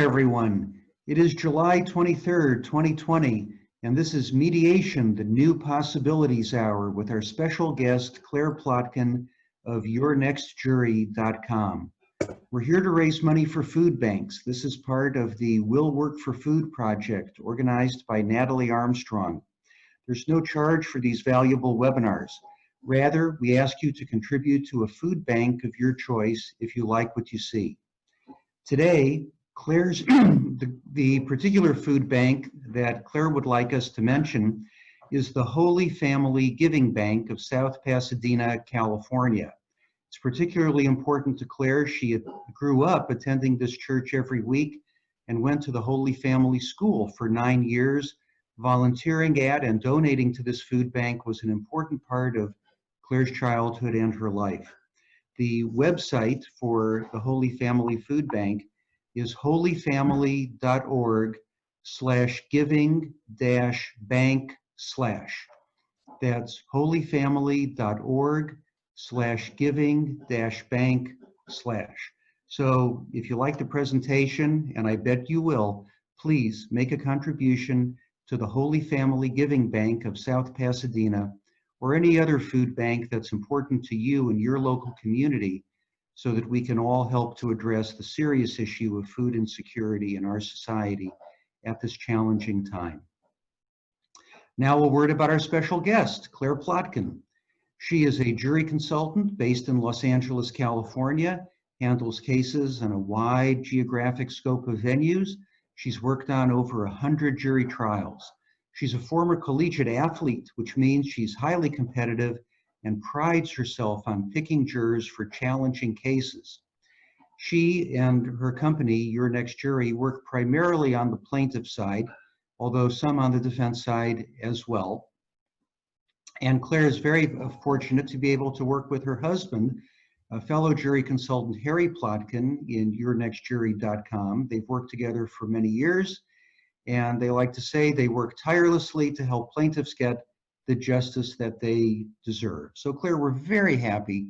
everyone. It is July 23rd, 2020, and this is Mediation, the New Possibilities Hour with our special guest, Claire Plotkin of yournextjury.com. We're here to raise money for food banks. This is part of the Will Work for Food project organized by Natalie Armstrong. There's no charge for these valuable webinars. Rather, we ask you to contribute to a food bank of your choice if you like what you see. Today, Claire's the particular food bank that Claire would like us to mention is the Holy Family Giving Bank of South Pasadena, California. It's particularly important to Claire. She grew up attending this church every week and went to the Holy Family School for 9 years. Volunteering at and donating to this food bank was an important part of Claire's childhood and her life. The website for the Holy Family Food Bank is holyfamily.org/giving-bank/. That's holyfamily.org/giving-bank/. So if you like the presentation, and I bet you will, please make a contribution to the Holy Family Giving Bank of South Pasadena or any other food bank that's important to you and your local community, so that we can all help to address the serious issue of food insecurity in our society at this challenging time. Now a word about our special guest, Claire Plotkin. She is a jury consultant based in Los Angeles, California, handles cases in a wide geographic scope of venues. She's worked on over 100 jury trials. She's a former collegiate athlete, which means she's highly competitive and prides herself on picking jurors for challenging cases. She and her company, Your Next Jury, work primarily on the plaintiff side, although some on the defense side as well. And Claire is very fortunate to be able to work with her husband, a fellow jury consultant, Harry Plotkin, in yournextjury.com. They've worked together for many years, and they like to say they work tirelessly to help plaintiffs get the justice that they deserve. So Claire, we're very happy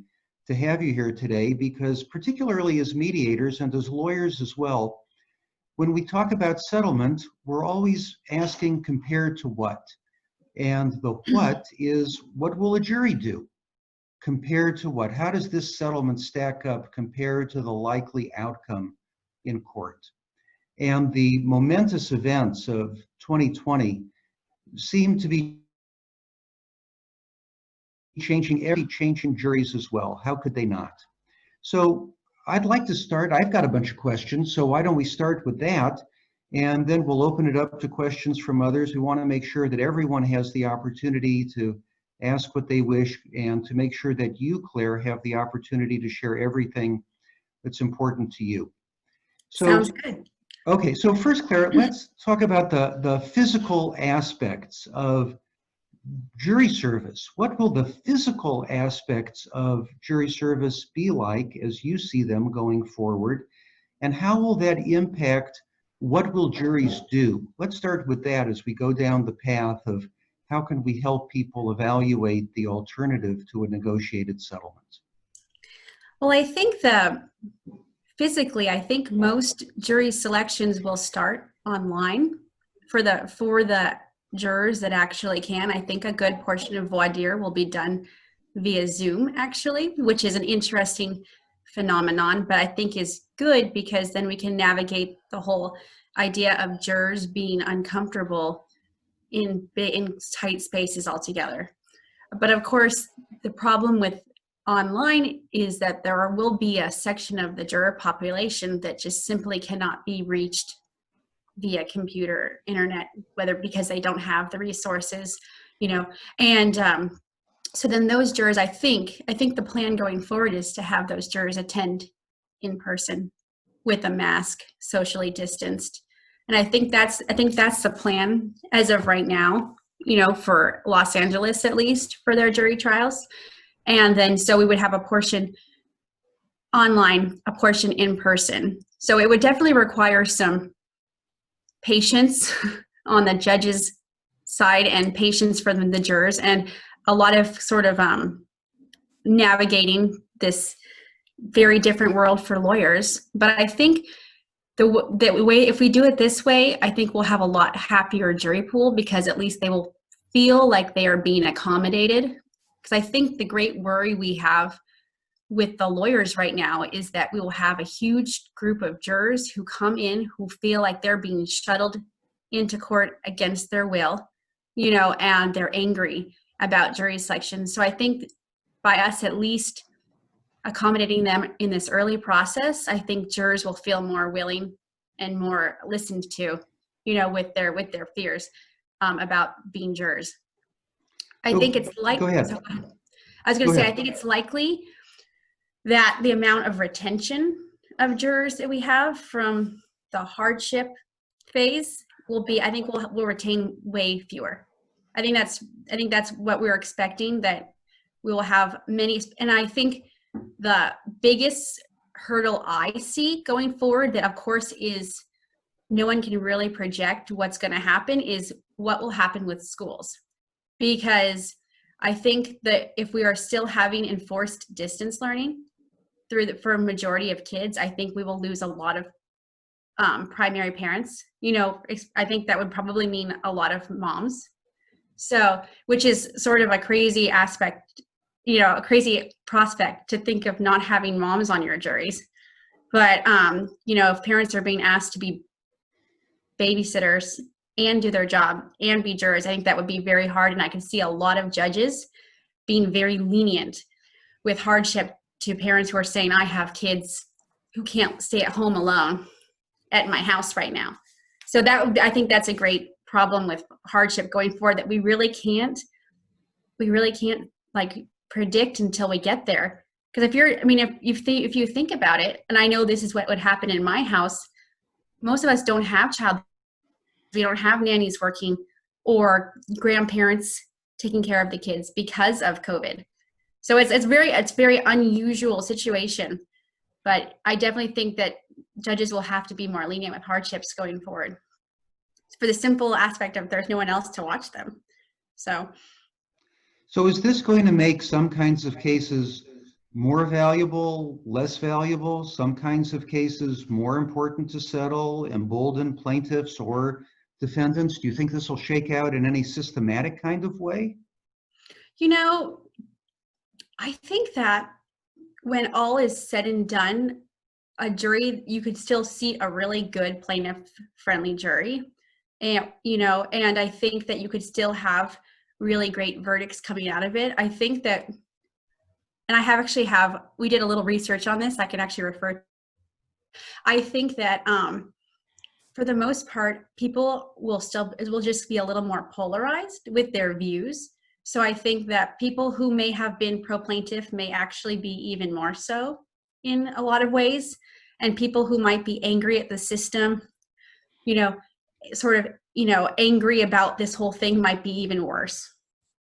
to have you here today because, particularly as mediators and as lawyers as well, when we talk about settlement, we're always asking compared to what? And the what is, what will a jury do? Compared to what? How does this settlement stack up compared to the likely outcome in court? And the momentous events of 2020 seem to be changing juries as well. How could they not? So I'd like to start. I've got a bunch of questions, so why don't we start with that? And then we'll open it up to questions from others. We want to make sure that everyone has the opportunity to ask what they wish and to make sure that you, Claire, have the opportunity to share everything that's important to you. So, sounds good. Okay, so first, Claire, let's talk about the physical aspects of jury service. What will the physical aspects of jury service be like as you see them going forward? And how will that impact what will juries do? Let's start with that as we go down the path of how can we help people evaluate the alternative to a negotiated settlement? Well, I think physically, I think most jury selections will start online for the jurors that actually can. I think a good portion of voir dire will be done via Zoom, actually, which is an interesting phenomenon, but I think is good because then we can navigate the whole idea of jurors being uncomfortable in tight spaces altogether. But of course, the problem with online is that there will be a section of the juror population that just simply cannot be reached via computer, internet, whether because they don't have the resources, and so then those jurors, I think the plan going forward is to have those jurors attend in person with a mask, socially distanced. And I think that's the plan as of right now, for Los Angeles, at least for their jury trials. And then, so we would have a portion online, a portion in person. So it would definitely require some patience on the judge's side and patience for the jurors, and a lot of sort of navigating this very different world for lawyers. But I think the way, if we do it this way, I think we'll have a lot happier jury pool, because at least they will feel like they are being accommodated. Because I think the great worry we have with the lawyers right now is that we will have a huge group of jurors who come in who feel like they're being shuttled into court against their will, and they're angry about jury selection. So I think by us at least accommodating them in this early process, I think jurors will feel more willing and more listened to, with their fears about being jurors. I think it's like, go ahead. So I was going to say, I think it's likely that the amount of retention of jurors that we have from the hardship phase will be, I think we'll retain way fewer. I think that's what we're expecting, that we will have many. And I think the biggest hurdle I see going forward, that of course is no one can really project what's going to happen, is what will happen with schools. Because I think that if we are still having enforced distance learning for a majority of kids, I think we will lose a lot of primary parents. I think that would probably mean a lot of moms. So, which is sort of a crazy aspect, a crazy prospect to think of not having moms on your juries. But, if parents are being asked to be babysitters and do their job and be jurors, I think that would be very hard. And I can see a lot of judges being very lenient with hardship to parents who are saying, I have kids who can't stay at home alone at my house right now. So I think that's a great problem with hardship going forward, that we really can't like predict until we get there. Because if you think about it, and I know this is what would happen in my house, most of us don't have we don't have nannies working or grandparents taking care of the kids because of COVID. So it's very unusual situation, but I definitely think that judges will have to be more lenient with hardships going forward, for the simple aspect of there's no one else to watch them. So is this going to make some kinds of cases more valuable, less valuable, some kinds of cases more important to settle, embolden plaintiffs or defendants? Do you think this will shake out in any systematic kind of way? I think that when all is said and done, a jury, you could still seat a really good plaintiff-friendly jury. And, and I think that you could still have really great verdicts coming out of it. I think that, and we did a little research on this, I can actually refer. I think that for the most part, people will just be a little more polarized with their views. So I think that people who may have been pro-plaintiff may actually be even more so in a lot of ways. And people who might be angry at the system, angry about this whole thing might be even worse.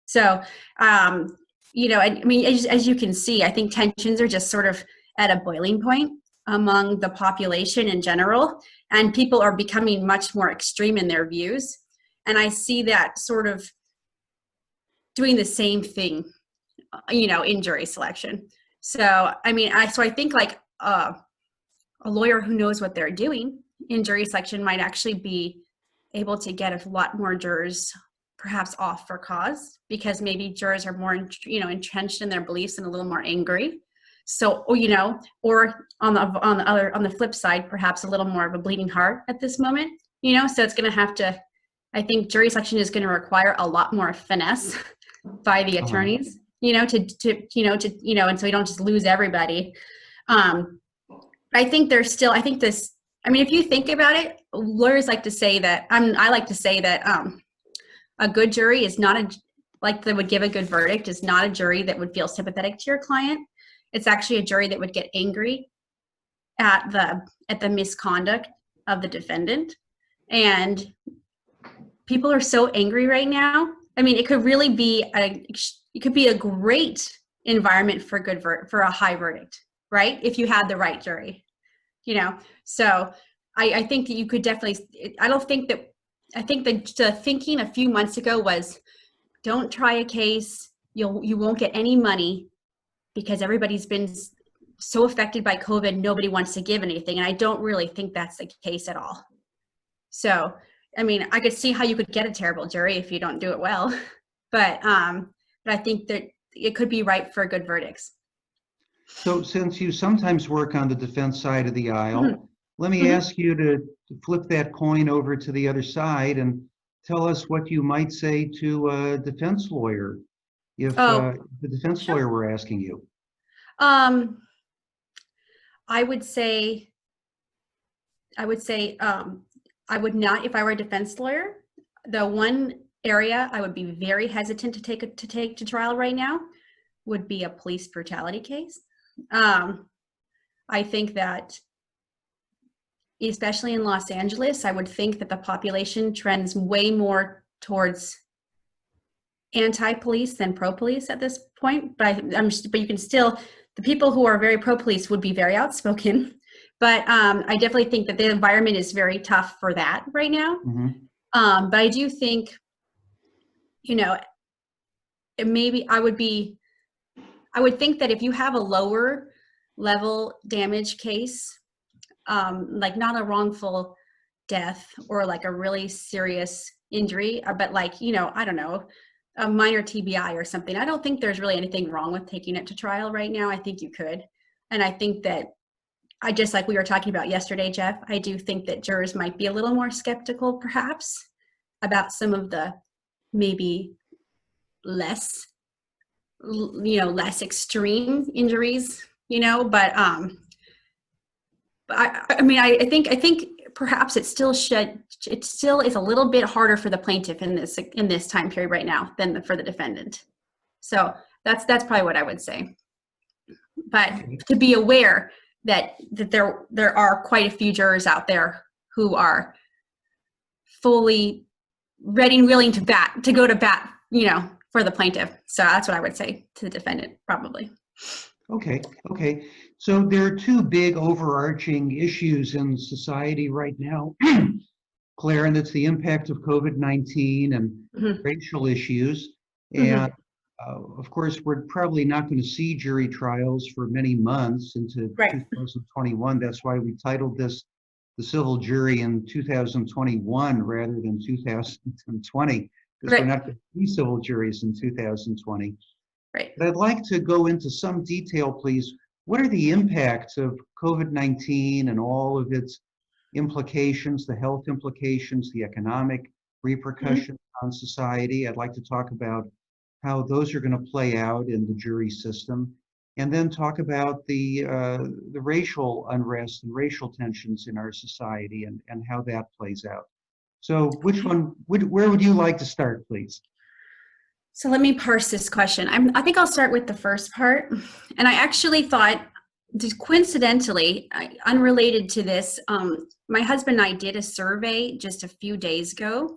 So, as you can see, I think tensions are just sort of at a boiling point among the population in general, and people are becoming much more extreme in their views. And I see that sort of doing the same thing, in jury selection. So, I think like a lawyer who knows what they're doing in jury selection might actually be able to get a lot more jurors perhaps off for cause, because maybe jurors are more, entrenched in their beliefs and a little more angry. So, or on the flip side, perhaps a little more of a bleeding heart at this moment, so it's going to have to, I think jury selection is going to require a lot more finesse by the attorneys, and so we don't just lose everybody. I think if you think about it, lawyers like to say that, I like to say that a good jury is not that would give a good verdict, is not a jury that would feel sympathetic to your client. It's actually a jury that would get angry at the misconduct of the defendant. And people are so angry right now. It could really be a great environment for a high verdict, right? If you had the right jury, So I think that you could definitely, I think the thinking a few months ago was, don't try a case, you won't get any money, because everybody's been so affected by COVID, nobody wants to give anything. And I don't really think that's the case at all. So, I mean, I could see how you could get a terrible jury if you don't do it well, but I think that it could be ripe for good verdicts. So since you sometimes work on the defense side of the aisle, Mhm. let me ask you to flip that coin over to the other side and tell us what you might say to a defense lawyer if Oh, the defense sure. lawyer were asking you. Um, I would say, I would not, if I were a defense lawyer, the one area I would be very hesitant to take to trial right now would be a police brutality case. I think that, especially in Los Angeles, I would think that the population trends way more towards anti-police than pro-police at this point. But but you can still, the people who are very pro-police would be very outspoken. But I definitely think that the environment is very tough for that right now. Mhm. But I do think, you know, maybe I would think that if you have a lower level damage case, like not a wrongful death or like a really serious injury, but like, I don't know, a minor TBI or something, I don't think there's really anything wrong with taking it to trial right now. I think you could. And I think that, I just like we were talking about yesterday, Jeff, I do think that jurors might be a little more skeptical perhaps about some of the maybe less, less extreme injuries, but I mean, I think perhaps it still is a little bit harder for the plaintiff in this time period right now than for the defendant. So that's probably what I would say. But to be aware that there are quite a few jurors out there who are fully ready and willing to go to bat, for the plaintiff. So that's what I would say to the defendant, probably. Okay. So there are two big overarching issues in society right now, Claire, and it's the impact of COVID-19 and racial issues. And of course, we're probably not going to see jury trials for many months into 2021. That's why we titled this The Civil Jury in 2021 rather than 2020, because we're not going to see civil juries in 2020. Right. But I'd like to go into some detail, please. What are the impacts of COVID-19 and all of its implications, the health implications, the economic repercussions on society? I'd like to talk about how those are going to play out in the jury system, and then talk about the racial unrest and racial tensions in our society and how that plays out. So where would you like to start, please? So let me parse this question. I think I'll start with the first part. And I actually thought, just coincidentally, unrelated to this, my husband and I did a survey just a few days ago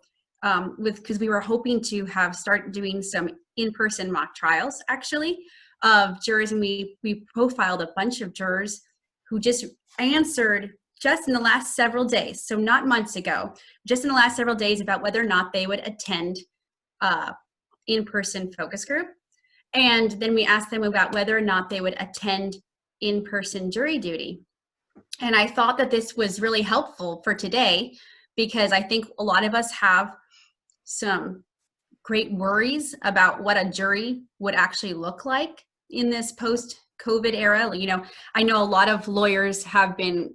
because we were hoping to start doing some in-person mock trials, actually, of jurors. And we profiled a bunch of jurors who just answered just in the last several days, so not months ago, just in the last several days, about whether or not they would attend in-person focus group. And then we asked them about whether or not they would attend in-person jury duty. And I thought that this was really helpful for today because I think a lot of us have some great worries about what a jury would actually look like in this post-COVID era. I know a lot of lawyers have been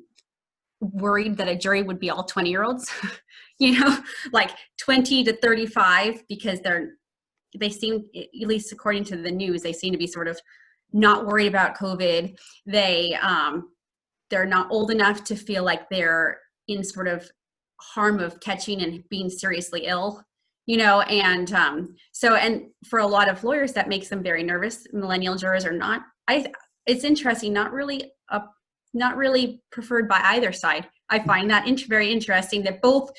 worried that a jury would be all 20-year-olds, like 20 to 35, because they seem, at least according to the news, they seem to be sort of not worried about COVID. They're not old enough to feel like they're in sort of harm of catching and being seriously ill, and for a lot of lawyers, that makes them very nervous. Millennial jurors are not. It's interesting, not really preferred by either side. I find that very interesting that both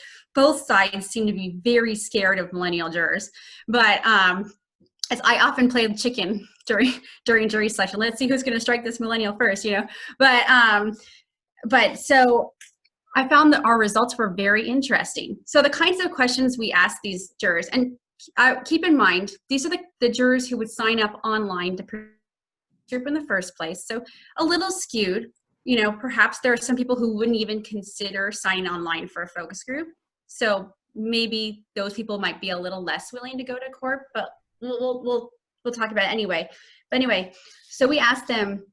sides seem to be very scared of millennial jurors. But as I often play the chicken during jury selection, let's see who's going to strike this millennial first, But so I found that our results were very interesting. So the kinds of questions we asked these jurors, and keep in mind, these are the jurors who would sign up online to group in the first place. So a little skewed, you know, perhaps there are some people who wouldn't even consider signing online for a focus group. So maybe those people might be a little less willing to go to court, but we'll talk about it anyway. But anyway, so we asked them,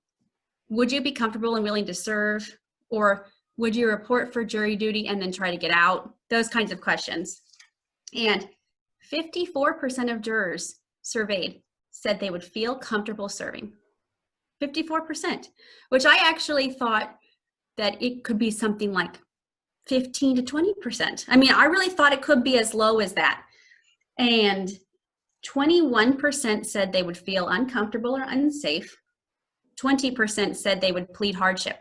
would you be comfortable and willing to serve? Or would you report for jury duty and then try to get out? Those kinds of questions. And 54% of jurors surveyed said they would feel comfortable serving. 54%, which I actually thought that it could be something like 15 to 20%. I mean, I really thought it could be as low as that. And 21% said they would feel uncomfortable or unsafe. 20% said they would plead hardship.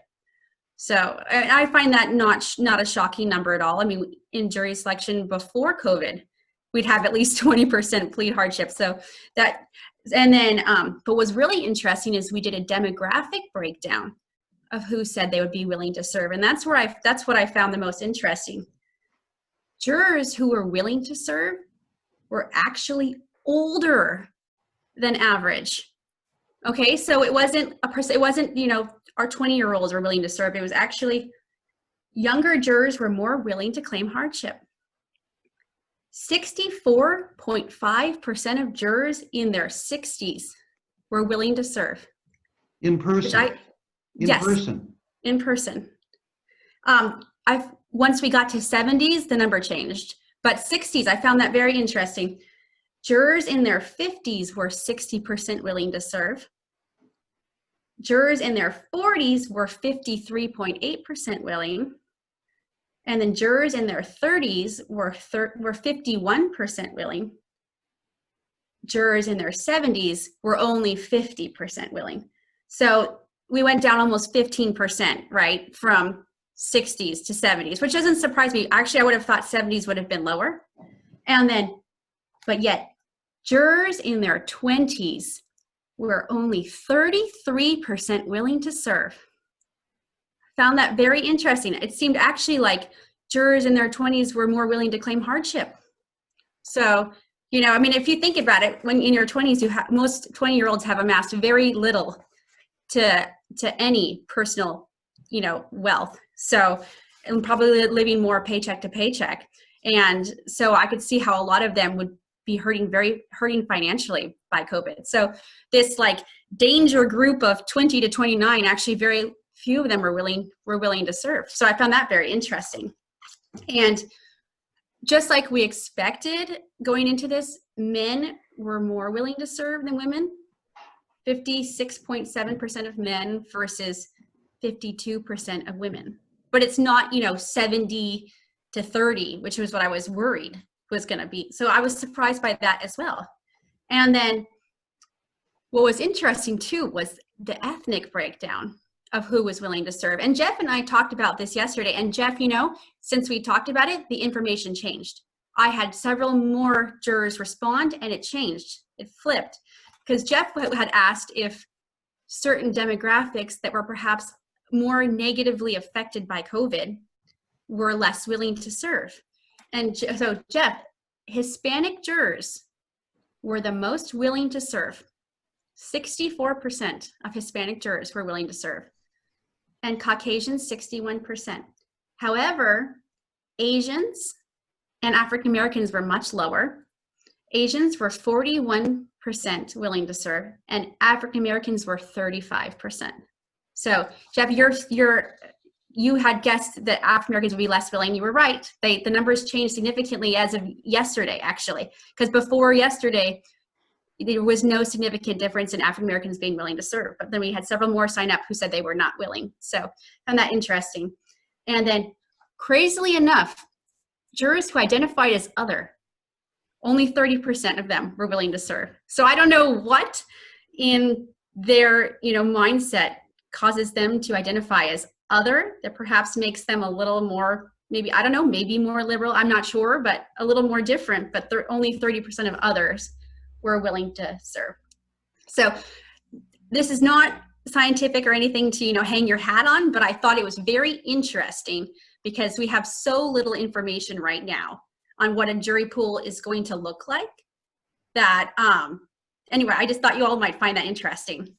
So I find that not a shocking number at all. I mean, in jury selection before COVID, we'd have at least 20% plead hardship. So that, and then, but what's really interesting is we did a demographic breakdown of who said they would be willing to serve. And that's what I found the most interesting. Jurors who were willing to serve were actually older than average. Okay, so it wasn't a person, it wasn't, you know, our 20-year-olds were willing to serve. It was actually younger jurors were more willing to claim hardship. 64.5% of jurors in their 60s were willing to serve. In person. Yes, in person. Once we got to 70s, the number changed. But 60s, I found that very interesting. Jurors in their 50s were 60% willing to serve. Jurors in their 40s were 53.8% willing. And then jurors in their 30s were 51% willing. Jurors in their 70s were only 50% willing. So we went down almost 15%, right, from 60s to 70s, which doesn't surprise me. Actually, I would have thought 70s would have been lower. And then, but yet, jurors in their 20s were only 33% willing to serve. Found that very interesting. It seemed actually like jurors in their 20s were more willing to claim hardship. So, you know, I mean, if you think about it, when in your 20s, most 20-year-olds have amassed very little to any personal, you know, wealth. So, and probably living more paycheck to paycheck. And so I could see how a lot of them would be hurting financially by COVID. So this like danger group of 20 to 29, actually very few of them were willing to serve. So I found that very interesting. And just like we expected going into this, men were more willing to serve than women. 56.7% of men versus 52% of women. But it's not, you know, 70 to 30, which was what I was worried was going to be. So I was surprised by that as well. And then what was interesting too was the ethnic breakdown of who was willing to serve. And Jeff and I talked about this yesterday. And Jeff, you know, since we talked about it, the information changed. I had several more jurors respond and it changed. It flipped. Because Jeff had asked if certain demographics that were perhaps more negatively affected by COVID were less willing to serve. And so Jeff, Hispanic jurors were the most willing to serve. 64% of Hispanic jurors were willing to serve. And Caucasians, 61%. However, Asians and African Americans were much lower. Asians were 41% willing to serve, and African Americans were 35%. So, Jeff, you had guessed that African Americans would be less willing. You were right. The numbers changed significantly as of yesterday, actually, because before yesterday, there was no significant difference in African Americans being willing to serve. But then we had several more sign up who said they were not willing. So, I found that interesting. And then, crazily enough, jurors who identified as other, only 30% of them were willing to serve. So I don't know what in their, you know, mindset causes them to identify as other that perhaps makes them a little more, maybe, I don't know, maybe more liberal, I'm not sure, but a little more different, but only 30% of others were willing to serve. So this is not scientific or anything to, you know, hang your hat on, but I thought it was very interesting because we have so little information right now on what a jury pool is going to look like that, anyway, I just thought you all might find that interesting.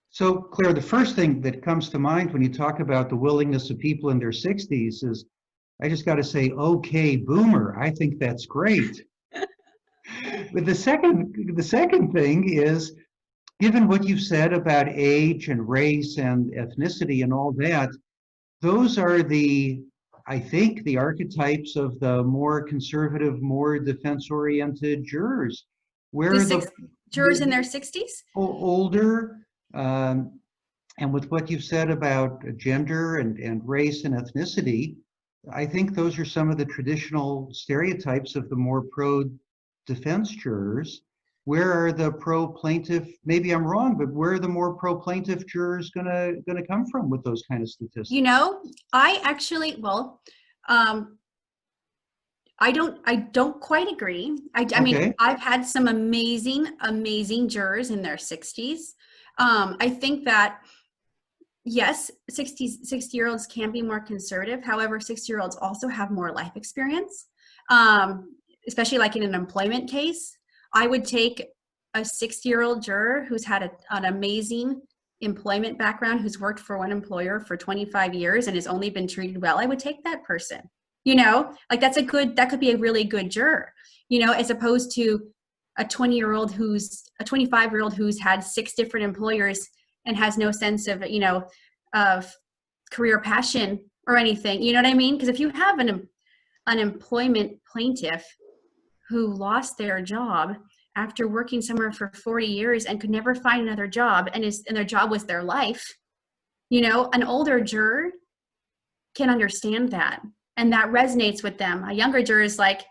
So, Claire, the first thing that comes to mind when you talk about the willingness of people in their 60s is, I just got to say, okay, boomer. I think that's great. But the second thing is, given what you've said about age and race and ethnicity and all that, those are I think, the archetypes of the more conservative, more defense-oriented jurors, The where jurors in their 60s? older, um, and with what you've said about gender and race and ethnicity, I think those are some of the traditional stereotypes of the more pro-defense jurors. Where are the pro-plaintiff? Maybe I'm wrong, but where are the more pro-plaintiff jurors gonna come from with those kind of You statistics? know, I actually, well, um, I don't quite agree. I mean, Okay. I've had some amazing jurors in their 60s. I think that yes, 60-year-olds can be more conservative. However, 60-year-olds also have more life experience, especially like in an employment case. I would take a 60-year-old juror who's had an amazing employment background, who's worked for one employer for 25 years and has only been treated well. I would take that person. You know, like that could be a really good juror, you know, as opposed to a 25-year-old who's had 6 different employers and has no sense of, you know, of career passion or anything. You know what I mean? Because if you have an unemployment plaintiff who lost their job after working somewhere for 40 years and could never find another job, and their job was their life, you know, an older juror can understand that, and that resonates with them. A younger juror is like,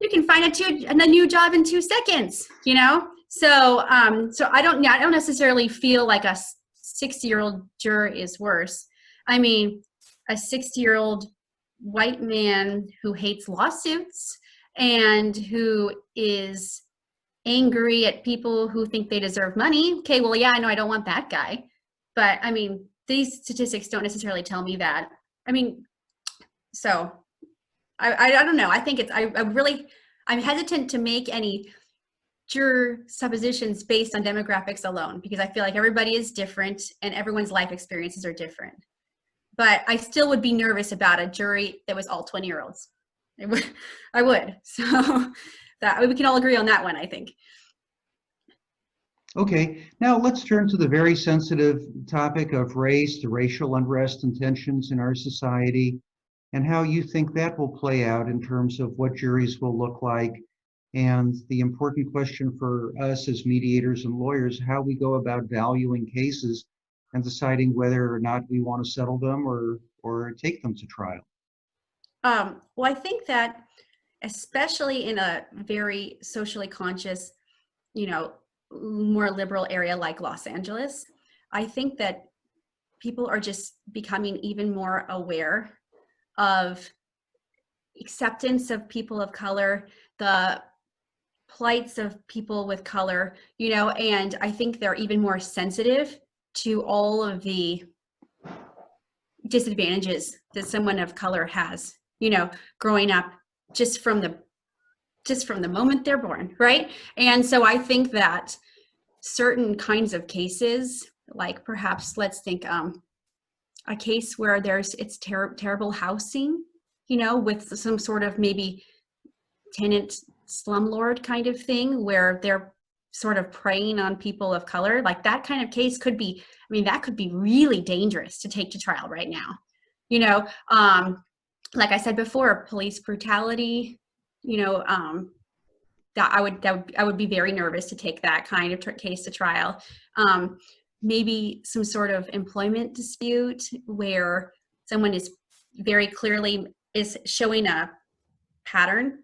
you can find a new job in 2 seconds, you know? So I don't necessarily feel like a 60-year-old juror is worse. I mean, a 60-year-old white man who hates lawsuits and who is angry at people who think they deserve money. Okay, well, yeah, I know I don't want that guy. But I mean, these statistics don't necessarily tell me that. I mean, so I don't know. I think I'm hesitant to make any juror suppositions based on demographics alone, because I feel like everybody is different and everyone's life experiences are different. But I still would be nervous about a jury that was all 20-year-olds. I would. So that we can all agree on that one, I think. Okay, now let's turn to the very sensitive topic of race, the racial unrest and tensions in our society, and how you think that will play out in terms of what juries will look like, and the important question for us as mediators and lawyers, how we go about valuing cases and deciding whether or not we want to settle them or take them to trial. Well, I think that especially in a very socially conscious, you know, more liberal area like Los Angeles, I think that people are just becoming even more aware of acceptance of people of color, the plights of people with color, you know, and I think they're even more sensitive to all of the disadvantages that someone of color has, you know, growing up just from the moment they're born, right? And so I think that certain kinds of cases, like perhaps let's think a case where it's terrible housing, you know, with some sort of maybe tenant slumlord kind of thing where they're sort of preying on people of color, like that kind of case could be, I mean, that could be really dangerous to take to trial right now. You know, like I said before, police brutality, you know, I would be very nervous to take that kind of case to trial. Maybe some sort of employment dispute where someone is very clearly is showing a pattern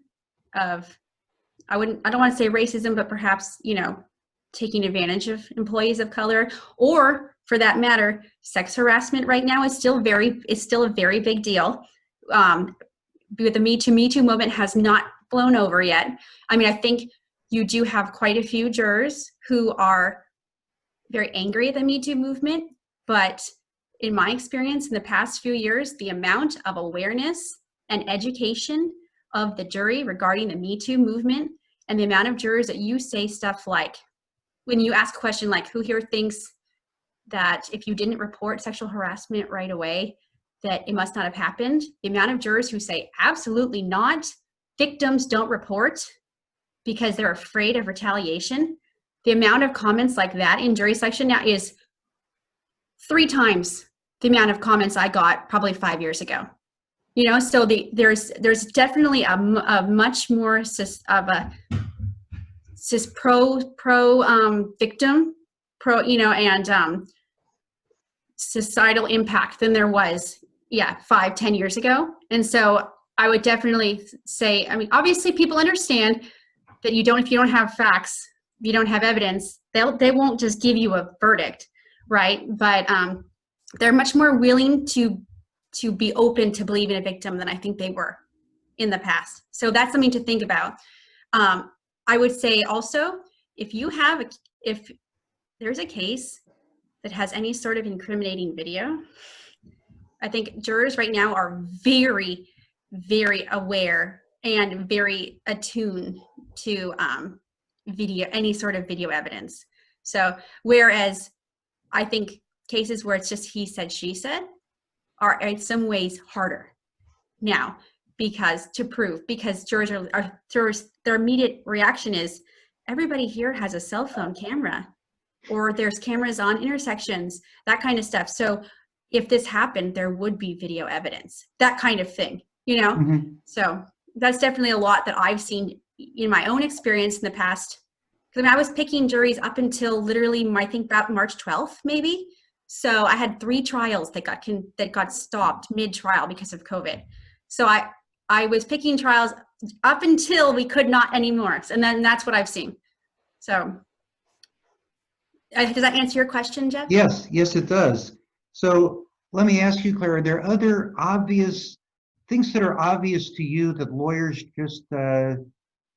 of, I don't want to say racism, but perhaps, you know, taking advantage of employees of color, or for that matter, sex harassment right now is still a very big deal. But the Me Too movement has not blown over yet. I mean, I think you do have quite a few jurors who are very angry at the Me Too movement, but in my experience in the past few years, the amount of awareness and education of the jury regarding the Me Too movement and the amount of jurors that you say stuff like, when you ask a question like, who here thinks that if you didn't report sexual harassment right away, that it must not have happened. The amount of jurors who say absolutely not, victims don't report because they're afraid of retaliation. The amount of comments like that in jury selection now is 3 times the amount of comments I got probably 5 years ago. So there's definitely a much more pro victim, and societal impact than there was 5-10 years ago. And so I would definitely say, obviously people understand that if you don't have facts, if you don't have evidence, they won't just give you a verdict, right? But they're much more willing to be open to believe in a victim than I think they were in the past. So that's something to think about. I would say also, if there's a case that has any sort of incriminating video, I think jurors right now are very, very aware and very attuned to any sort of video evidence. So whereas I think cases where it's just he said, she said are in some ways harder now because jurors, their immediate reaction is everybody here has a cell phone camera, or there's cameras on intersections, that kind of stuff. So if this happened, there would be video evidence, that kind of thing, Mm-hmm. So that's definitely a lot that I've seen in my own experience in the past. Because I was picking juries up until literally, I think about March 12th, maybe. So I had 3 trials that got stopped mid-trial because of COVID. So I was picking trials up until we could not anymore. And then that's what I've seen. So does that answer your question, Jeff? Yes, it does. So let me ask you, Claire, are there other obvious things that are obvious to you that lawyers just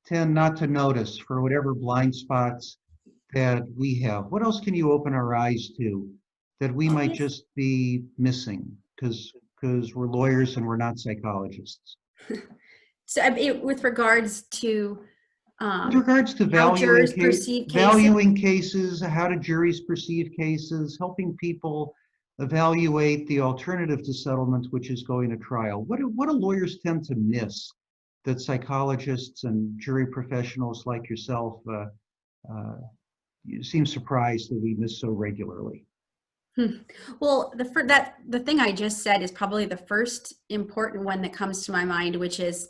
tend not to notice for whatever blind spots that we have? What else can you open our eyes to that we might just be missing because we're lawyers and we're not psychologists? So with regards to valuing, jurors perceive cases, valuing cases, how do juries perceive cases, helping people evaluate the alternative to settlement, which is going to trial. What do lawyers tend to miss that psychologists and jury professionals like yourself you seem surprised that we miss so regularly? Well, the thing I just said is probably the first important one that comes to my mind, which is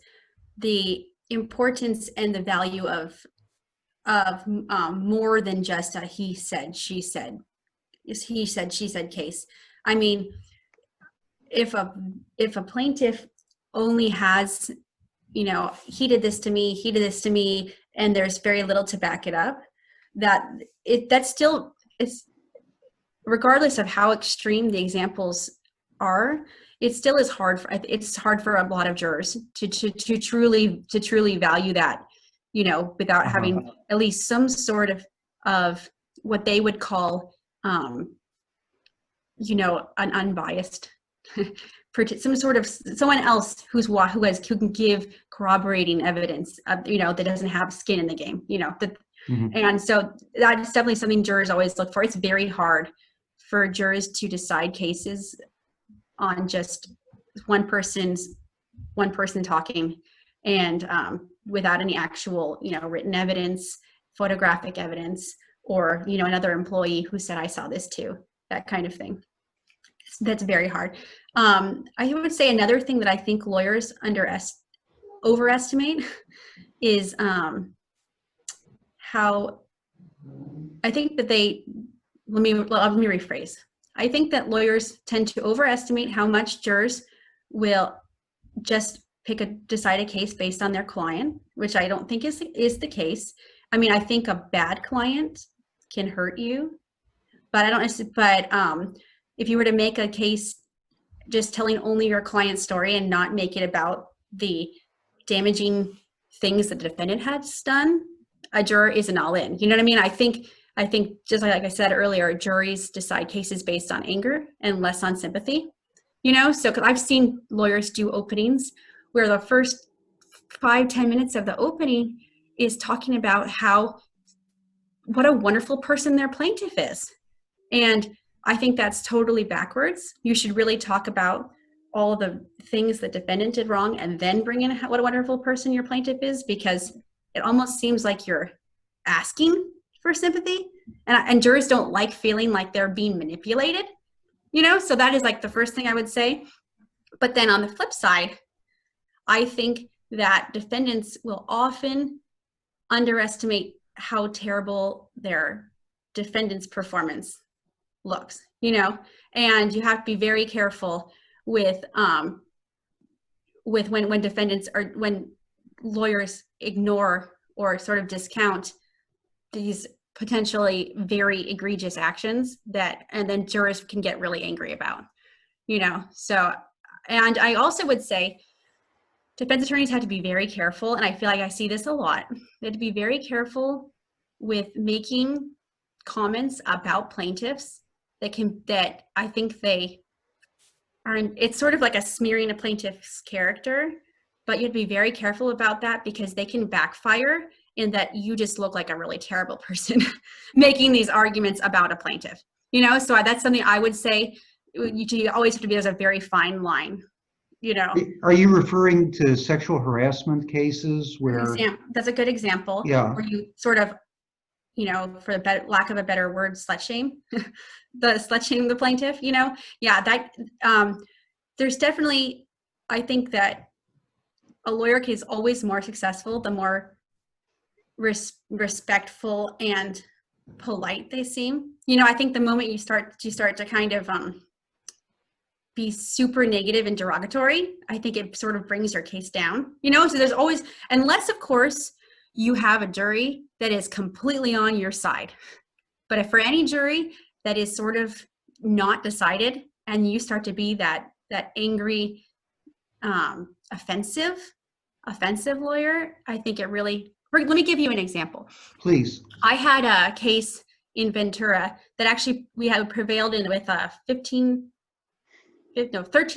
the importance and the value of more than just a he said, she said, he said, she said case. I mean, if a plaintiff only has, he did this to me, and there's very little to back it up, that's still, it's, regardless of how extreme the examples are, it still is it's hard for a lot of jurors to truly value that, without having at least some sort of what they would call, an unbiased, some sort of someone else who can give corroborating evidence, that doesn't have skin in the game, And so that's definitely something jurors always look for. It's very hard for jurors to decide cases on just one person talking, and without any actual, written evidence, photographic evidence, or, another employee who said, I saw this too, that kind of thing. That's very hard. I would say another thing that I think lawyers overestimate is how I think that let me rephrase. I think that lawyers tend to overestimate how much jurors will just decide a case based on their client, which I don't think is the case. I mean, I think a bad client can hurt you, but if you were to make a case just telling only your client's story and not make it about the damaging things that the defendant has done, a juror isn't all in. You know what I mean? I think just like I said earlier, juries decide cases based on anger and less on sympathy. So cause I've seen lawyers do openings where the first 5-10 minutes of the opening is talking about what a wonderful person their plaintiff is. And I think that's totally backwards. You should really talk about all the things the defendant did wrong and then bring in what a wonderful person your plaintiff is, because it almost seems like you're asking for sympathy. And jurors don't like feeling like they're being manipulated, so that is like the first thing I would say. But then on the flip side, I think that defendants will often underestimate how terrible their defendant's performance looks, and you have to be very careful with when lawyers ignore or sort of discount these potentially very egregious actions and then jurors can get really angry about, so. And I also would say defense attorneys have to be very careful, and I feel like I see this a lot. They have to be very careful with making comments about plaintiffs that I think they are. It's sort of like a smearing a plaintiff's character, but you have to be very careful about that because they can backfire in that you just look like a really terrible person making these arguments about a plaintiff. So that's something I would say. You always have to be, there's a very fine line, Are you referring to sexual harassment cases where? That's a good example. Yeah. Where you sort of, for the lack of a better word, slut shame, the plaintiff, there's definitely, I think that a lawyer is always more successful the more respectful and polite they seem. I think the moment you start to kind of be super negative and derogatory, I think it sort of brings your case down, so there's always, unless of course you have a jury that is completely on your side. But if for any jury that is sort of not decided and you start to be that angry, offensive lawyer, I think it really, let me give you an example. Please. I had a case in Ventura that actually we had prevailed in with a $13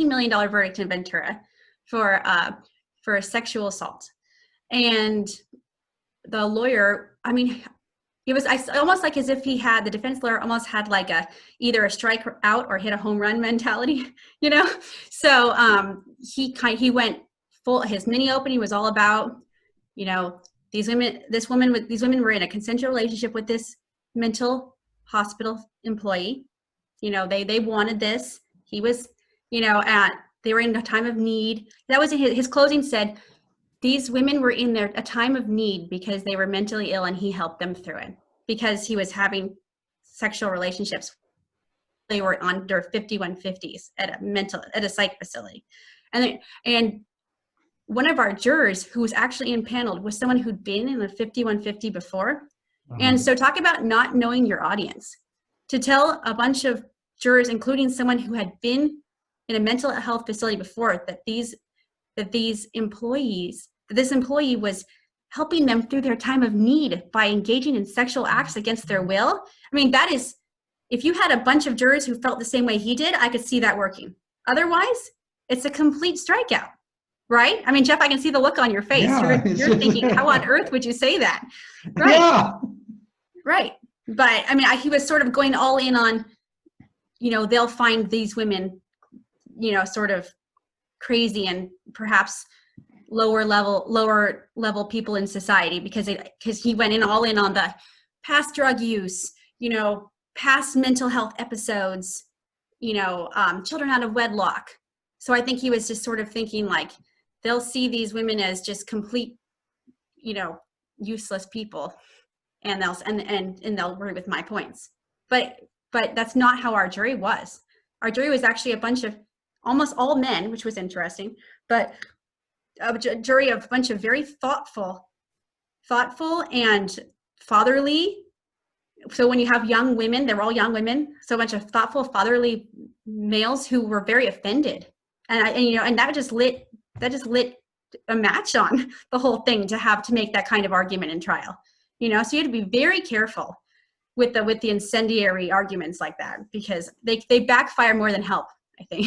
million verdict in Ventura for sexual assault. And the lawyer, it was almost like as if the defense lawyer almost had like either a strike out or hit a home run mentality, So he went full, his mini opening was all about, these women were in a consensual relationship with this mental hospital employee. They wanted this. He was, they were in a time of need. That was his closing said, these women were in a time of need because they were mentally ill and he helped them through it because he was having sexual relationships. They were under 5150s at a psych facility. And one of our jurors who was actually impaneled was someone who'd been in a 5150 before. And so talk about not knowing your audience. To tell a bunch of jurors, including someone who had been in a mental health facility before, that this employee was helping them through their time of need by engaging in sexual acts against their will. That is, if you had a bunch of jurors who felt the same way he did, I could see that working. Otherwise, it's a complete strikeout, right? Jeff, I can see the look on your face. Yeah, you're thinking, how on earth would you say that? Right. Yeah. Right. But he was sort of going all in on, they'll find these women, sort of crazy and perhaps lower level people in society because he went all in on the past drug use, past mental health episodes, children out of wedlock. So I think he was just sort of thinking like they'll see these women as just complete, useless people, and they'll agree with my points. But that's not how our jury was. Our jury was actually a bunch of almost all men, which was interesting, but a jury of a bunch of very thoughtful and fatherly. So when you have young women, they were all young women. So a bunch of thoughtful, fatherly males who were very offended, and that just lit a match on the whole thing to make that kind of argument in trial. So you have to be very careful with the incendiary arguments like that because they backfire more than help, I think.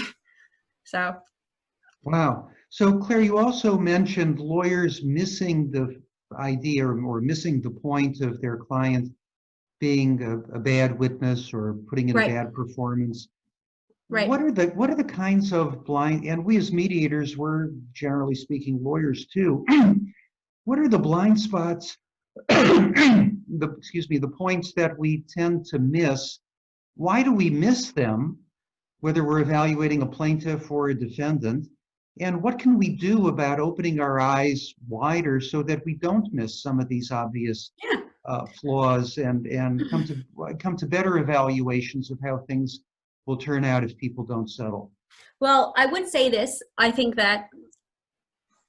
So. Wow. So Claire, you also mentioned lawyers missing the idea or missing the point of their client being a bad witness or putting in a Right. bad performance. Right. What are the kinds of blind, and we as mediators, we're generally speaking lawyers too. What are the blind spots, the points that we tend to miss? Why do we miss them, whether we're evaluating a plaintiff or a defendant? And what can we do about opening our eyes wider so that we don't miss some of these obvious Yeah. flaws and come to better evaluations of how things will turn out if people don't settle? Well, I would say this. I think that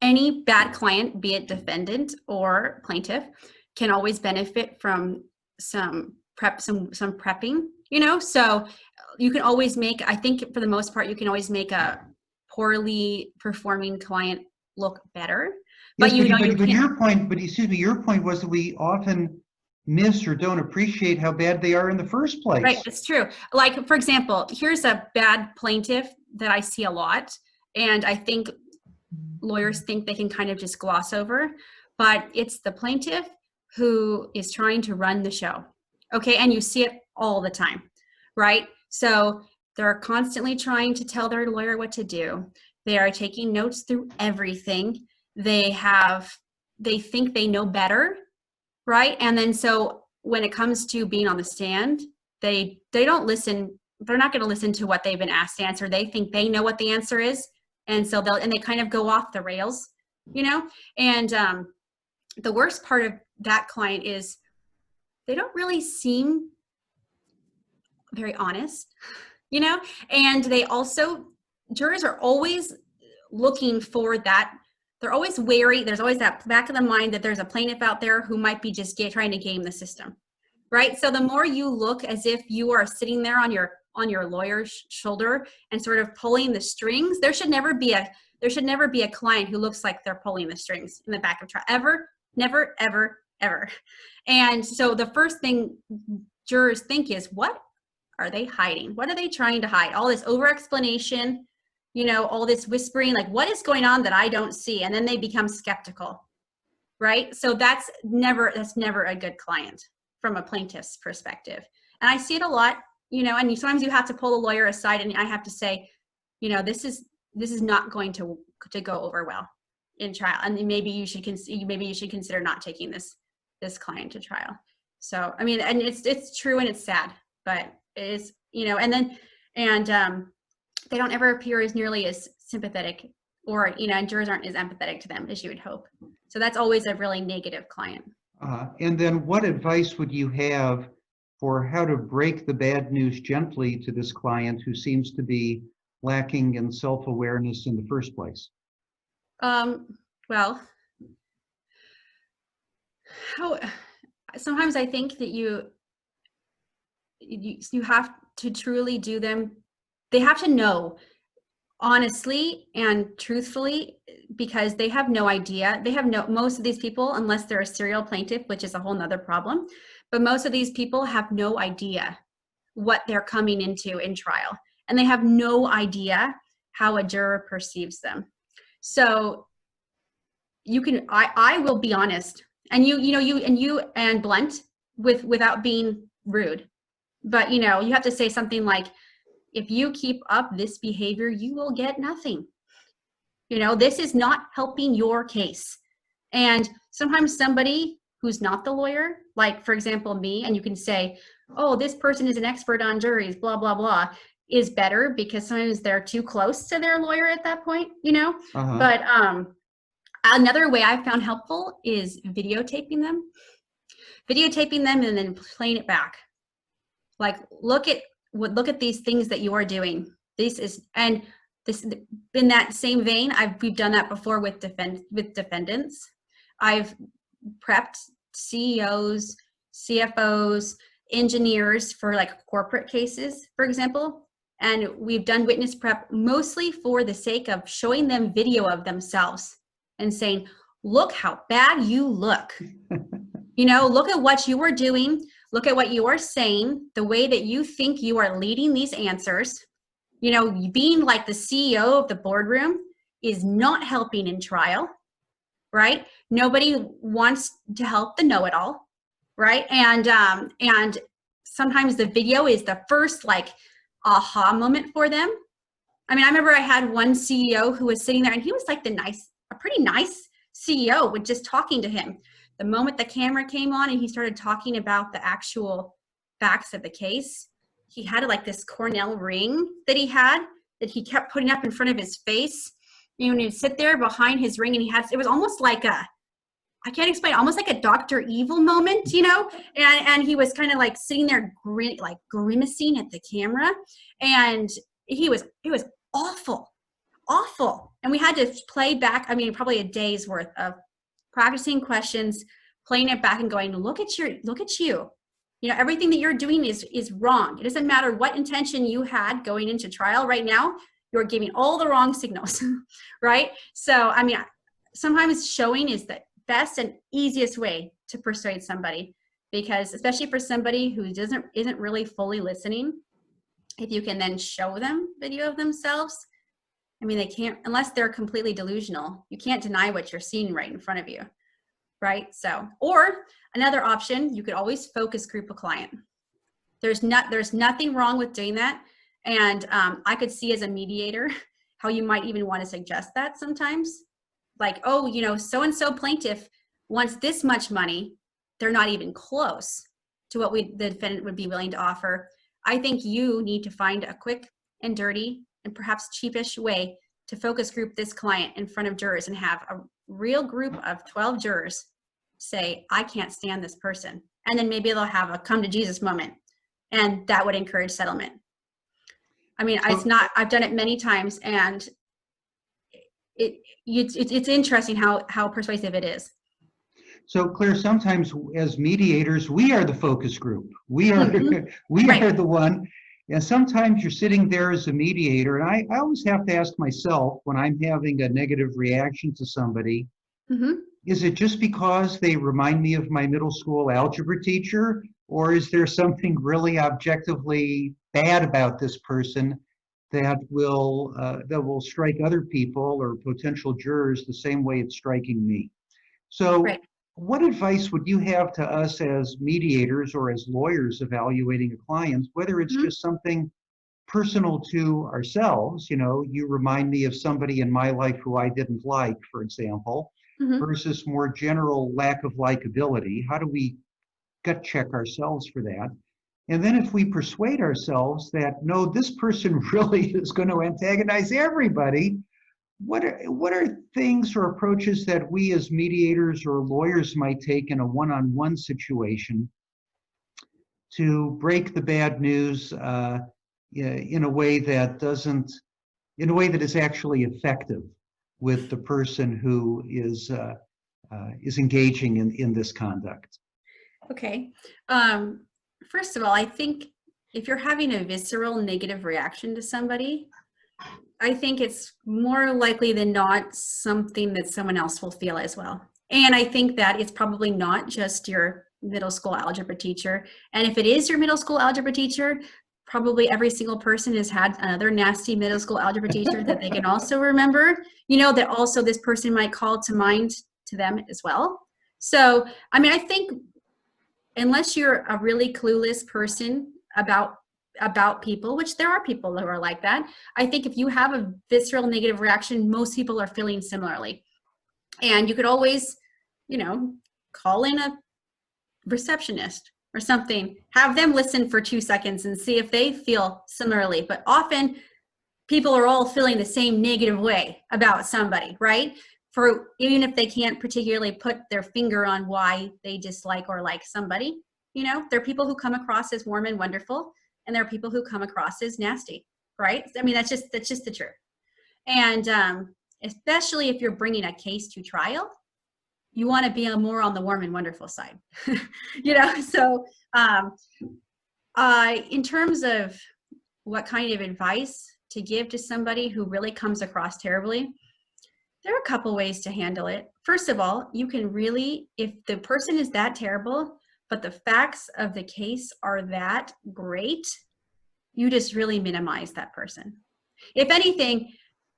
any bad client, be it defendant or plaintiff, can always benefit from some prepping, so you can always make, I think for the most part, you can always make a poorly performing client look better. Yes, But you but can't. your point, but excuse me, your point was that we often miss or don't appreciate how bad they are in the first place. Right, it's true. Like, for example, here's a bad plaintiff that I see a lot, and I think lawyers think they can kind of just gloss over, but it's the plaintiff who is trying to run the show. Okay, and you see it all the time, right? So they're constantly trying to tell their lawyer what to do. They are taking notes through everything. They think they know better, right? And then so when it comes to being on the stand, they don't listen. They're not going to listen to what they've been asked to answer. They think they know what the answer is, and so they kind of go off the rails, And the worst part of that client is they don't really seem very honest, And they also, jurors are always looking for that. They're always wary. There's always that back of the mind that there's a plaintiff out there who might be just trying to game the system, right? So the more you look as if you are sitting there on your lawyer's shoulder and sort of pulling the strings, there should never be a client who looks like they're pulling the strings in the back of trial, ever, never, ever, ever. And so the first thing jurors think is, what are they hiding? What are they trying to hide? All this over explanation, all this whispering, like, what is going on that I don't see? And then they become skeptical, right? So that's never a good client from a plaintiff's perspective. And I see it a lot, and sometimes you have to pull the lawyer aside and I have to say, this is not going to go over well in trial. And maybe you should consider not taking this client to trial. So, I mean, and it's true and it's sad, but it is, and they don't ever appear as nearly as sympathetic, or, and jurors aren't as empathetic to them as you would hope. So that's always a really negative client. And then what advice would you have for how to break the bad news gently to this client who seems to be lacking in self-awareness in the first place? Well, sometimes I think that you have to truly do them. They have to know honestly and truthfully, because they have no idea. Most of these people, unless they're a serial plaintiff, which is a whole nother problem, but most of these people have no idea what they're coming into in trial, and they have no idea how a juror perceives them. So I will be honest, and you and blunt without being rude, but you have to say something like, if you keep up this behavior, you will get nothing. This is not helping your case. And sometimes somebody who's not the lawyer, like for example me, and you can say, oh, this person is an expert on juries, blah, blah, blah, is better because sometimes they're too close to their lawyer at that point, But another way I found helpful is videotaping them and then playing it back. Like, look at these things that you are doing. In that same vein, we've done that before with defendants. I've prepped CEOs, CFOs, engineers for like corporate cases, for example. And we've done witness prep mostly for the sake of showing them video of themselves and saying, look how bad you look. Look at what you are doing. Look at what you are saying, the way that you think you are leading these answers. Being like the CEO of the boardroom is not helping in trial, right? Nobody wants to help the know-it-all, right? And sometimes the video is the first like aha moment for them. I mean, I remember I had one CEO who was sitting there, and he was like a pretty nice CEO with just talking to him. The moment the camera came on and he started talking about the actual facts of the case, he had like this Cornell ring that he kept putting up in front of his face. You know, he'd sit there behind his ring, and it was almost like I can't explain, almost like a Dr. Evil moment, you know? And he was kind of like sitting there grimacing at the camera. And it was awful. And we had to play back, I mean, probably a day's worth of practicing questions, playing it back and going, look at you. You know, everything that you're doing is wrong. It doesn't matter what intention you had going into trial right now, you're giving all the wrong signals, right? So, I mean, sometimes showing is the best and easiest way to persuade somebody, because especially for somebody who isn't really fully listening, if you can then show them video of themselves, I mean, they can't, unless they're completely delusional, you can't deny what you're seeing right in front of you, right? So, or another option, you could always focus group a client. There's nothing wrong with doing that. And I could see as a mediator how you might even want to suggest that sometimes. Like, oh, you know, so-and-so plaintiff wants this much money. They're not even close to what the defendant would be willing to offer. I think you need to find a quick and dirty and perhaps cheapish way to focus group this client in front of jurors and have a real group of 12 jurors say, I can't stand this person. And then maybe they'll have a come to Jesus moment, and that would encourage settlement. I mean, I've done it many times, and it's interesting how persuasive it is. So Claire, sometimes as mediators, we are the focus group. We are Right. are the one. And sometimes you're sitting there as a mediator, and I always have to ask myself when I'm having a negative reaction to somebody, is it just because they remind me of my middle school algebra teacher, or is there something really objectively bad about this person that will strike other people or potential jurors the same way it's striking me? So Right. what advice would you have to us as mediators or as lawyers evaluating a client, whether it's just something personal to ourselves, you know, you remind me of somebody in my life who I didn't like, for example, versus more general lack of likability? How do we gut check ourselves for that? And then if we persuade ourselves that, no, this person really is going to antagonize everybody, what are things or approaches that we as mediators or lawyers might take in a one-on-one situation to break the bad news in a way that is actually effective with the person who is engaging in this conduct? Okay. First of all, I think if you're having a visceral negative reaction to somebody, I think it's more likely than not something that someone else will feel as well. And I think that it's probably not just your middle school algebra teacher. And if it is your middle school algebra teacher, probably every single person has had another nasty middle school algebra teacher that they can also remember, you know, that also this person might call to mind to them as well. So, I mean, I think unless you're a really clueless person about people, which there are people who are like that, I think if you have a visceral negative reaction, most people are feeling similarly. And you could always, you know, call in a receptionist or something, have them listen for 2 seconds and see if they feel similarly. But often people are all feeling the same negative way about somebody, right? For even if they can't particularly put their finger on why they dislike or like somebody, you know, there are people who come across as warm and wonderful, and there are people who come across as nasty, right? I mean, that's just the truth. And especially if you're bringing a case to trial, you want to be more on the warm and wonderful side, you know? So in terms of what kind of advice to give to somebody who really comes across terribly, there are a couple ways to handle it. First of all, you can really, if the person is that terrible, but the facts of the case are that great, you just really minimize that person. If anything,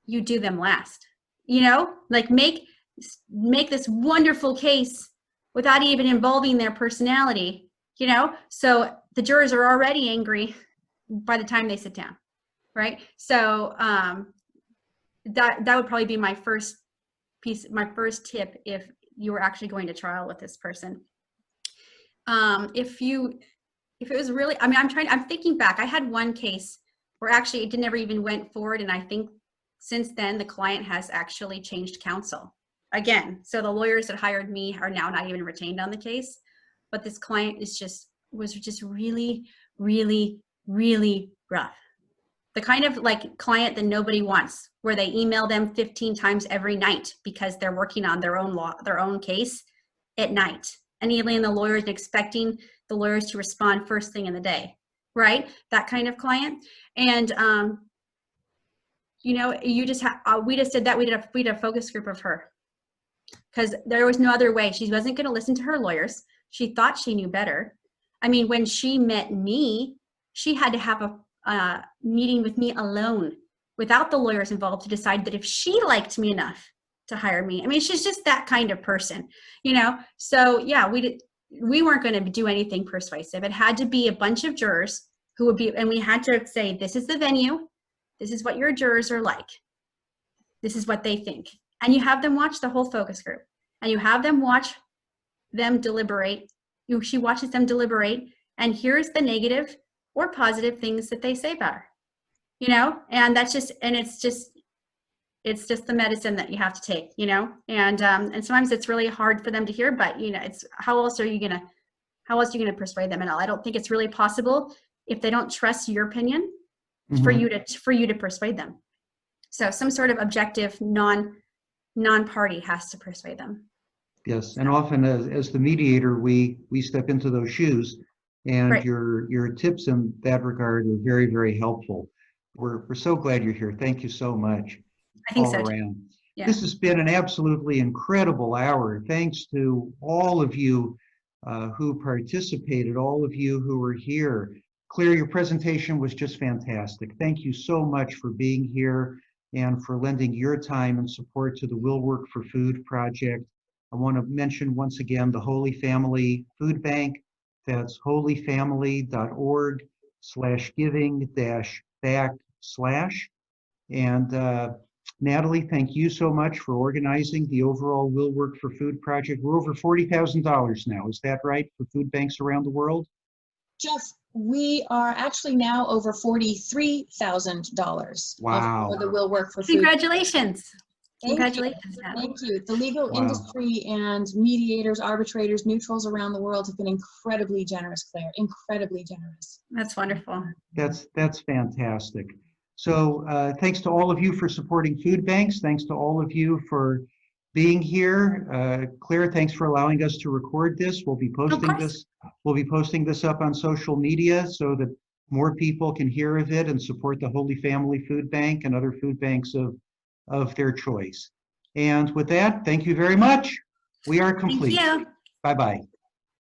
you do them last, you know, like make this wonderful case without even involving their personality, you know? So the jurors are already angry by the time they sit down, right? So that would probably be my first tip if you were actually going to trial with this person. If it was really, I mean, I'm thinking back. I had one case where actually it never even went forward, and I think since then the client has actually changed counsel again. So the lawyers that hired me are now not even retained on the case, but this client was just really, really, really rough. The kind of like client that nobody wants, where they email them 15 times every night because they're working on their own case at night, and emailing the lawyers and expecting the lawyers to respond first thing in the day, right? That kind of client. And you know, you just we just did that. We did a focus group of her because there was no other way. She wasn't going to listen to her lawyers. She thought she knew better. I mean, when she met me, she had to have a meeting with me alone without the lawyers involved to decide that if she liked me enough to hire me. I mean, she's just that kind of person, you know? So yeah, we weren't going to do anything persuasive. It had to be a bunch of jurors who would be, and we had to say, this is the venue. This is what your jurors are like. This is what they think. And you have them watch the whole focus group, and you have them watch them deliberate. She watches them deliberate, and here's the negative or positive things that they say about her, you know? And that's just, and it's just the medicine that you have to take, you know? And sometimes it's really hard for them to hear, but you know, it's how else are you gonna persuade them at all? I don't think it's really possible if they don't trust your opinion for you to persuade them. So some sort of objective non-party has to persuade them. Yes, and often as the mediator, we step into those shoes, and Right. your tips in that regard are very, very helpful. We're so glad you're here. Thank you so much. I think All so. around. Yeah. This has been an absolutely incredible hour. Thanks to all of you who participated, all of you who were here. Claire, your presentation was just fantastic. Thank you so much for being here and for lending your time and support to the Will Work for Food project. I want to mention once again the Holy Family Food Bank. That's holyfamily.org/giving-back/. And Natalie, thank you so much for organizing the overall Will Work for Food project. We're over $40,000 now. Is that right, for food banks around the world? Jeff, we are actually now over $43,000 Wow. for the Will Work for Food. Congratulations. Congratulations. Thank you. The legal industry and mediators, arbitrators, neutrals around the world have been incredibly generous, Claire, incredibly generous. That's wonderful. That's fantastic. So thanks to all of you for supporting food banks. Thanks to all of you for being here. Claire, thanks for allowing us to record this. We'll be posting this. We'll be posting this up on social media so that more people can hear of it and support the Holy Family Food Bank and other food banks of their choice. And with that, thank you very much. We are complete. Thank you. Bye-bye.